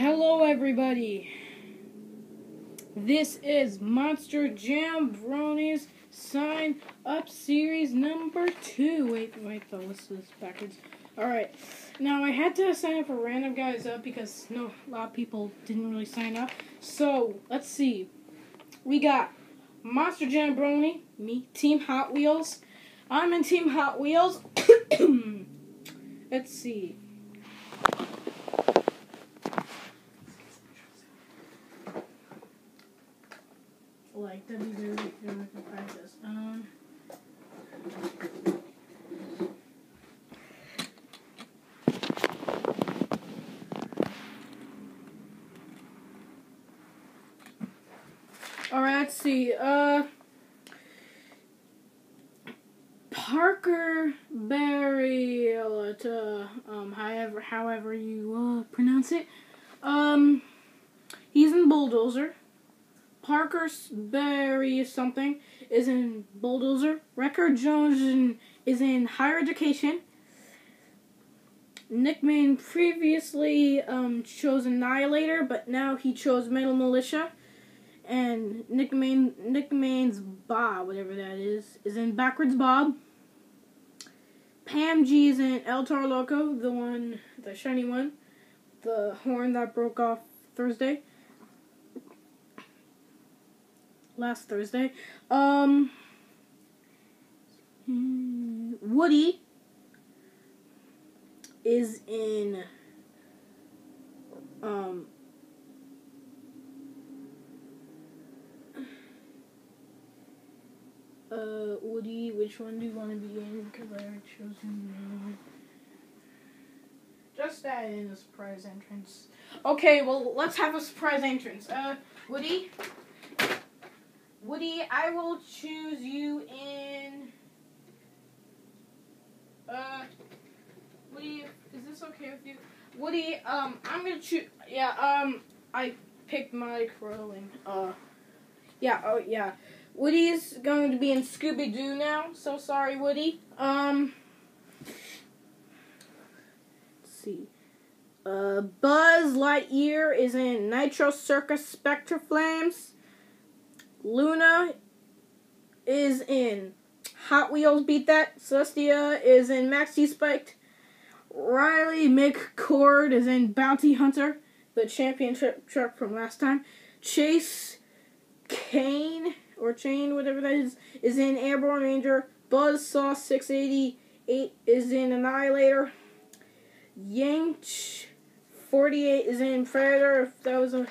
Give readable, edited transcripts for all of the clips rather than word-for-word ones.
Hello everybody, this is Monster Jam Bronies Sign Up Series number 2. Wait, though, let's do this backwards. Alright, now I had to sign up for random guys up because a lot of people didn't really sign up. So, let's see. We got Monster Jam Brony, me, Team Hot Wheels. I'm in Team Hot Wheels. Let's see. Like practice. Alright, let's see. Parker Berry, however you pronounce it. He's in Bulldozer. Parker Berry something is in Bulldozer. Record Jones is in Higher Education. Nick Main previously chose Annihilator, but now he chose Metal Militia. And Nick Main's Bob, whatever that is in Backwards Bob. Pam G is in El Toro Loco, the shiny one, the horn that broke off last Thursday. Woody is in Woody, which one do you want to be in? Because I already chose him. Just add in a surprise entrance. Okay, well, let's have a surprise entrance. Woody, I will choose you in. Woody, is this okay with you? Woody, I'm gonna choose. Yeah, I picked my crow and yeah. Woody's going to be in Scooby-Doo now. So sorry, Woody. Let's see. Buzz Lightyear is in Nitro Circus Spectre Flames. Luna is in Hot Wheels Beat That. Celestia is in Maxi Spiked. Riley McCord is in Bounty Hunter, the championship truck from last time. Chase Kane, or Chain, whatever that is in Airborne Ranger. Buzzsaw 688 is in Annihilator. Yanch 48 is in Predator, if that was a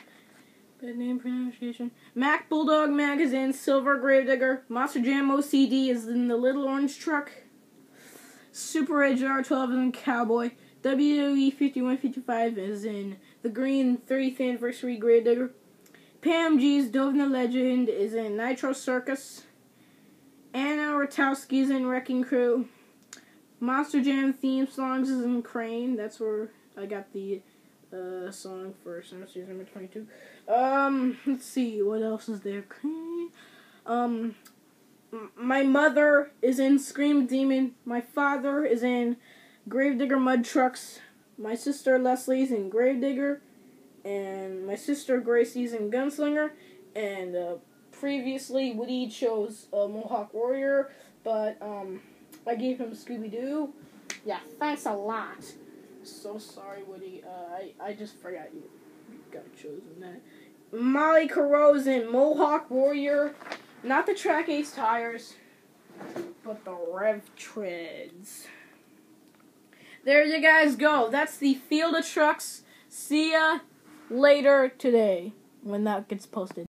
bad name pronunciation. Mac Bulldog Mag is in Silver Gravedigger. Monster Jam OCD is in the Little Orange Truck. Super Edge R12 is in Cowboy. WWE 5155 is in the Green 30th Anniversary Gravedigger. Pam G's Dovna Legend is in Nitro Circus. Anna Ratowski is in Wrecking Crew. Monster Jam theme songs is in Crane. That's where I got the song for Summer Series number 22. Let's see, what else is there? Crane. My mother is in Scream Demon. My father is in Gravedigger Mud Trucks. My sister Leslie's in Gravedigger. And my sister Gracie's in Gunslinger. And previously Woody chose Mohawk Warrior, but I gave him Scooby-Doo. Yeah, thanks a lot. So sorry, Woody. I just forgot you got chosen that. Molly Caro's in Mohawk Warrior. Not the Track Ace tires, but the Rev Treads. There you guys go. That's the Field of Trucks. See ya later today when that gets posted.